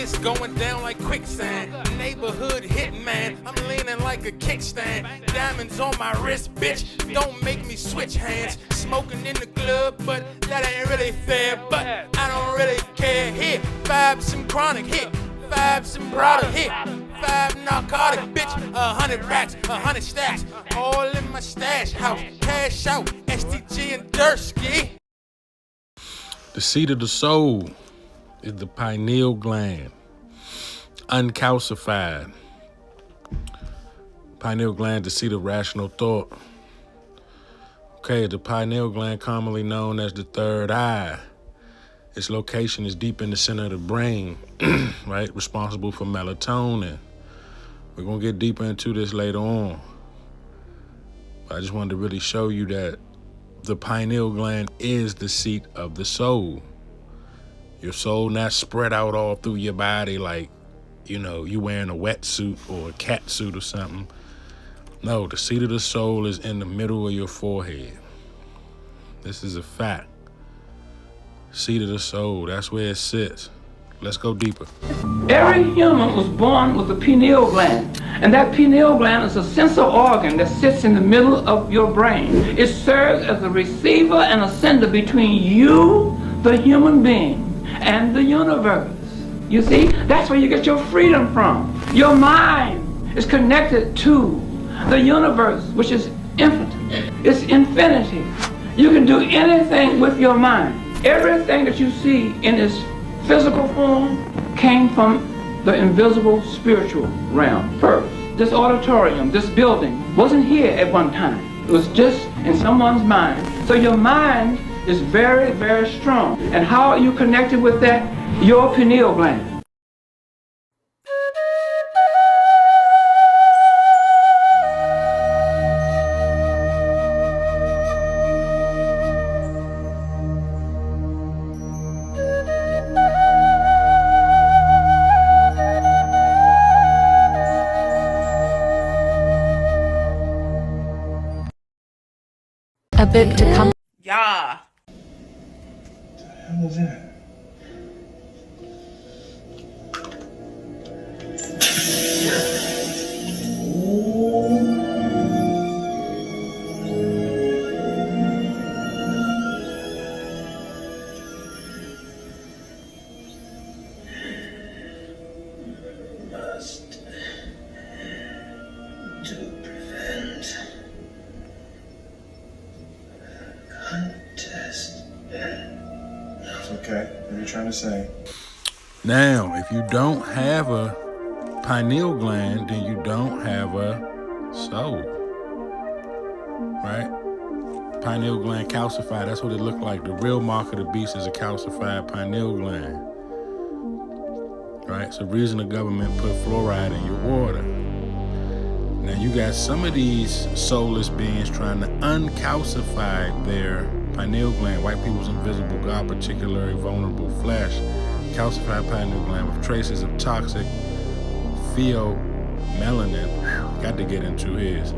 It's going down like quicksand. Neighborhood hitman, I'm leaning like a kickstand. Diamonds on my wrist, bitch, don't make me switch hands. Smoking in the club, but that ain't really fair. But I don't really care. Here, 5 some chronic, hit 5 some product, hit 5 narcotic, bitch, 100 racks, 100 stacks, all in my stash house. Cash out, STG and Dursky. The seat of the soul is the pineal gland, uncalcified. Pineal gland, the seat of rational thought. Okay, the pineal gland, commonly known as the third eye. Its location is deep in the center of the brain, right? Responsible for melatonin. We're gonna get deeper into this later on. But I just wanted to really show you that the pineal gland is the seat of the soul. Your soul not spread out all through your body like, you know, you wearing a wetsuit or a cat suit or something. No, the seat of the soul is in the middle of your forehead. This is a fact. Seat of the soul, that's where it sits. Let's go deeper. Every human was born with a pineal gland, and that pineal gland is a sensor organ that sits in the middle of your brain. It serves as a receiver and a sender between you, the human being, and the universe. You see, that's where you get your freedom from. Your mind is connected to the universe, which is infinite. It's infinity. You can do anything with your mind. Everything that you see in its physical form came from the invisible spiritual realm first. This auditorium, this building, wasn't here at one time. It was just in someone's mind. So your mind is very, very strong. And how are you connected with that? Your pineal gland. A book to come. Yeah. What the hell is that? Okay, what are you trying to say? Now, if you don't have a pineal gland, then you don't have a soul, right? Pineal gland calcified, that's what it looked like. The real mark of the beast is a calcified pineal gland, right? It's the reason the government put fluoride in your water. Now, you got some of these soulless beings trying to uncalcify their pineal gland, white people's invisible God, particularly vulnerable flesh, calcified pineal gland with traces of toxic pheomelanin. Got to get into his.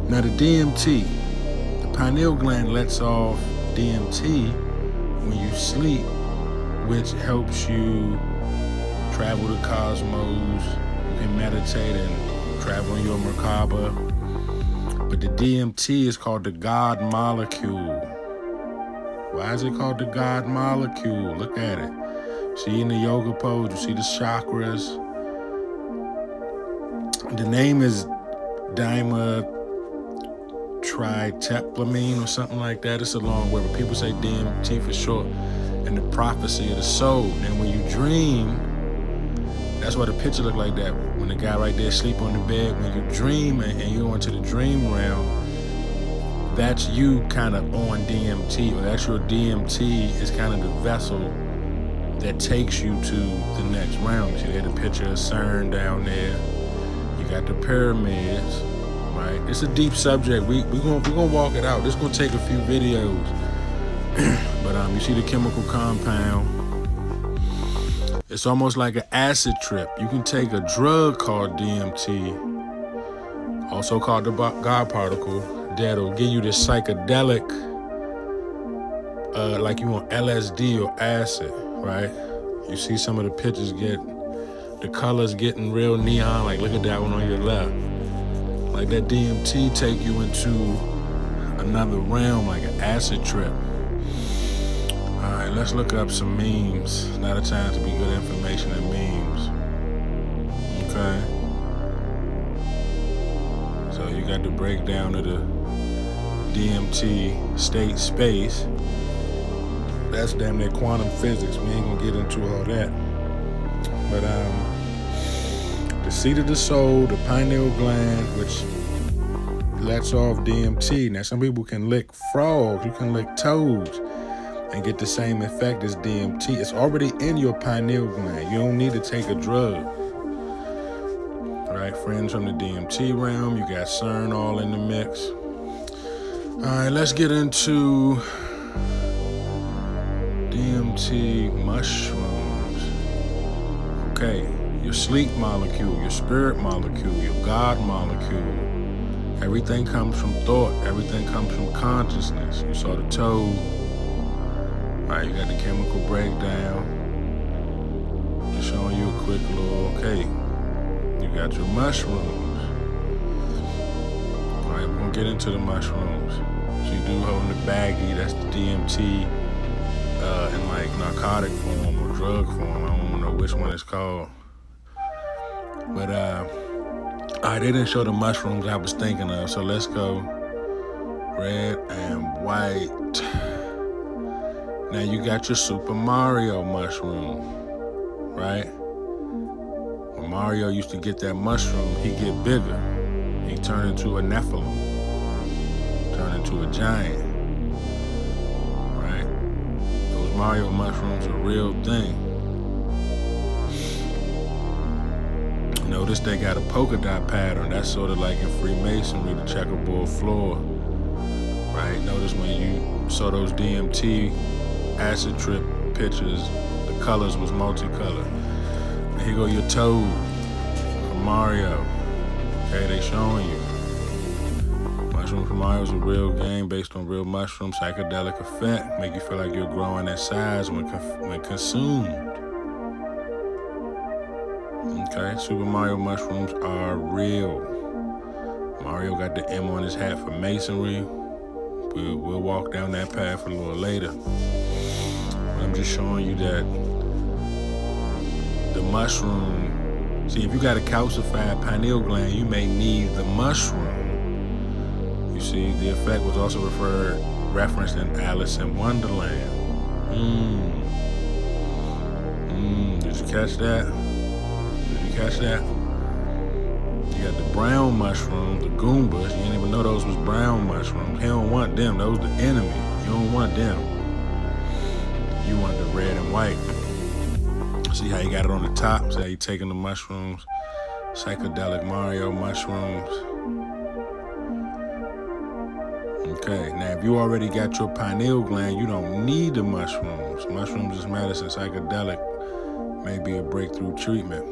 Now the DMT, the pineal gland lets off DMT when you sleep, which helps you travel the cosmos. You can meditate and travel in your Merkaba. But the DMT is called the God molecule. Why is it called the God molecule? Look at it. See in the yoga pose, you see the chakras. The name is dimethyltryptamine or something like that. It's a long word, but people say DMT for short. And the prophecy of the soul. And when you dream, that's why the picture look like that. When the guy right there sleep on the bed, when you dream and you go into the dream realm, that's you kind of on DMT, or that's your DMT is kind of the vessel that takes you to the next realm. You see the picture of CERN down there. You got the pyramids, right? It's a deep subject. We're gonna walk it out. This is gonna take a few videos. But you see the chemical compound. It's almost like an acid trip. You can take a drug called DMT, also called the God particle, that'll give you this psychedelic, like you want LSD or acid, right? You see some of the pictures get the colors getting real neon. Like look at that one on your left. Like that DMT take you into another realm, like an acid trip. All right, let's look up some memes. Not a time to be good information in memes. Okay. So you got the breakdown of the DMT state space. That's damn near quantum physics. We ain't gonna get into all that. But the seat of the soul, the pineal gland, which lets off DMT. Now some people can lick frogs, you can lick toads and get the same effect as DMT. It's already in your pineal gland. You don't need to take a drug. All right, friends from the DMT realm, you got CERN all in the mix. All right, let's get into DMT mushrooms. Okay, your sleep molecule, your spirit molecule, your God molecule. Everything comes from thought. Everything comes from consciousness. You saw the toad. All right, you got the chemical breakdown. Just showing you a quick little, okay. You got your mushrooms. All right, we're gonna get into the mushrooms. So you do holding the baggie, that's the DMT in like narcotic form or drug form. I don't know which one it's called. But they didn't show the mushrooms I was thinking of, so let's go red and white. Now you got your Super Mario mushroom, right? When Mario used to get that mushroom, he'd get bigger. He'd turn into a Nephilim, turn into a giant, right? Those Mario mushrooms are a real thing. Notice they got a polka dot pattern. That's sort of like in Freemasonry, the checkerboard floor, right? Notice when you saw those DMT acid trip pictures, the colors was multicolored. And here go your toad from Mario. Okay, they showing you. Mushroom from Mario is a real game based on real mushroom psychedelic effect. Make you feel like you're growing in size when consumed. Okay, Super Mario mushrooms are real. Mario got the M on his hat for masonry. We'll walk down that path a little later. But I'm just showing you that the mushroom, see, if you got a calcified pineal gland, you may need the mushroom. You see, the effect was also referenced in Alice in Wonderland. Did you catch that? Catch that? You got the brown mushroom, the Goombas. You didn't even know those was brown mushrooms. He don't want them. Those the enemy. You don't want them. You want the red and white. See how you got it on the top? See how you taking the mushrooms? Psychedelic Mario mushrooms. Okay, now if you already got your pineal gland, you don't need the mushrooms. Mushrooms is medicine. Psychedelic may be a breakthrough treatment.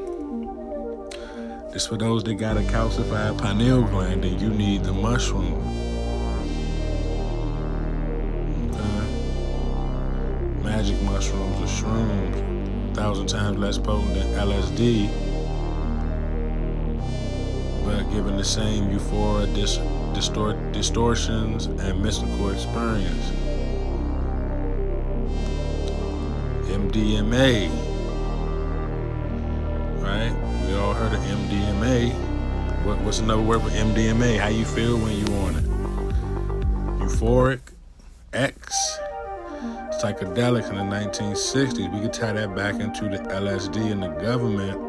Just for those that got a calcified pineal gland, then you need the mushroom. Okay. Magic mushrooms or shrooms, 1,000 times less potent than LSD, but giving the same euphoria, distortions, and mystical experience. MDMA, right? We all heard of MDMA. What's another word for MDMA? How you feel when you on it? Euphoric, X, psychedelics in the 1960s. We could tie that back into the LSD, and the government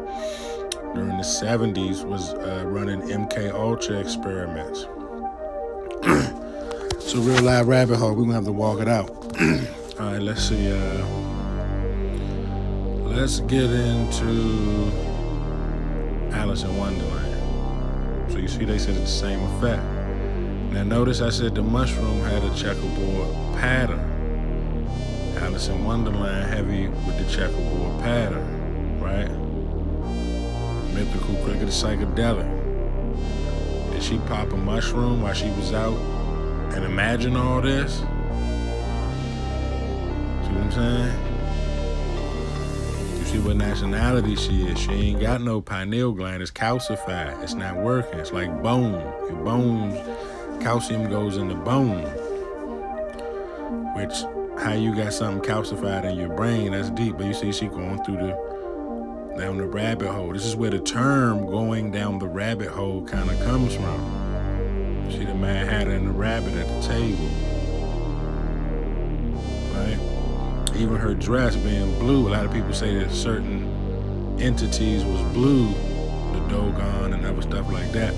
during the 70s was running MK Ultra experiments. It's a real live rabbit hole. We're gonna have to walk it out. All right, let's see. Let's get into Alice in Wonderland. So you see they said it's the same effect. Now notice I said the mushroom had a checkerboard pattern. Alice in Wonderland heavy with the checkerboard pattern, right? Mythical, cricket, psychedelic. Did she pop a mushroom while she was out and imagine all this? See what I'm saying? You see what nationality she is. She ain't got no pineal gland. It's calcified. It's not working. It's like bone. Your bones, calcium goes in the bone. Which, how you got something calcified in your brain, that's deep. But you see she going through down the rabbit hole. This is where the term going down the rabbit hole kind of comes from. See the Mad Hatter and the rabbit at the table. Right? Even her dress being blue, a lot of people say that certain entities was blue, the Dogon and other stuff like that.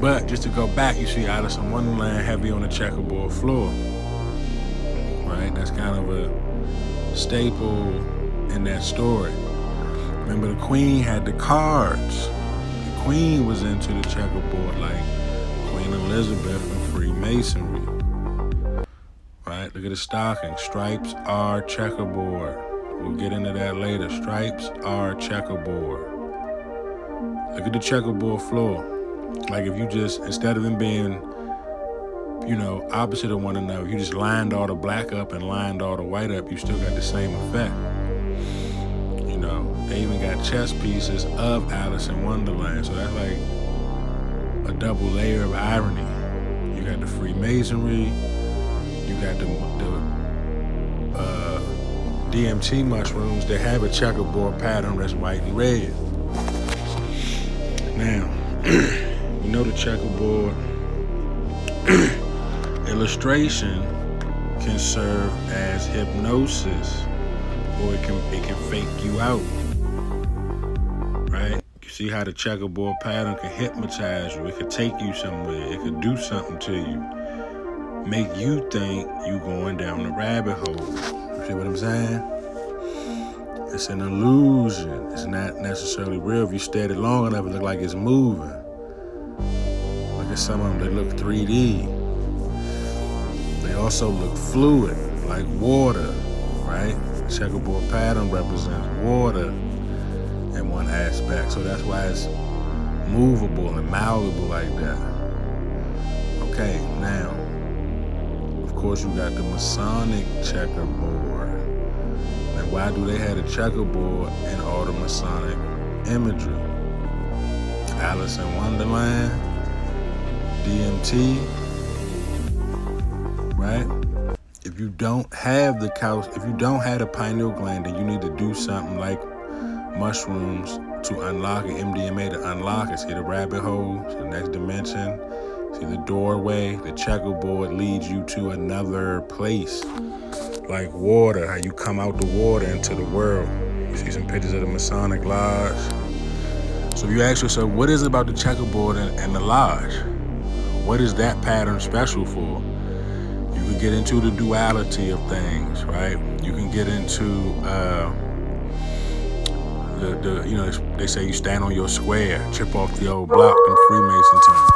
But just to go back, you see Alice in Wonderland heavy on the checkerboard floor. Right? That's kind of a staple in that story. Remember, the Queen had the cards. The Queen was into the checkerboard like Queen Elizabeth and Freemasonry. Right? Look at the stocking. Stripes are checkerboard. We'll get into that later. Stripes are checkerboard. Look at the checkerboard floor. Like if you just, instead of them being, you know, opposite of one another, you just lined all the black up and lined all the white up, you still got the same effect. You know, they even got chess pieces of Alice in Wonderland, so that's like a double layer of irony. You got the Freemasonry, you got the DMT mushrooms that have a checkerboard pattern that's white and red. Now, you know the checkerboard illustration can serve as hypnosis, or it can fake you out. Right? You see how the checkerboard pattern can hypnotize you. It could take you somewhere. It could do something to you. Make you think you going down the rabbit hole. You see what I'm saying? It's an illusion. It's not necessarily real. If you stare at it long enough, it look like it's moving. Look at some of them, they look 3D. They also look fluid, like water, right? Checkerboard pattern represents water in one aspect, so that's why it's movable and malleable like that. Okay, now, of course you got the Masonic checkerboard. Now why do they have a checkerboard in all the Masonic imagery? Alice in Wonderland, DMT, right? If you don't have the pineal gland, then you need to do something like mushrooms to unlock it, MDMA to unlock it. See the rabbit hole, the next dimension. See the doorway, the checkerboard leads you to another place. Like water, how you come out the water into the world. You see some pictures of the Masonic Lodge. So you ask yourself, what is it about the checkerboard and the lodge? What is that pattern special for? You can get into the duality of things, right? You can get into you know, they say you stand on your square, chip off the old block in Freemason time.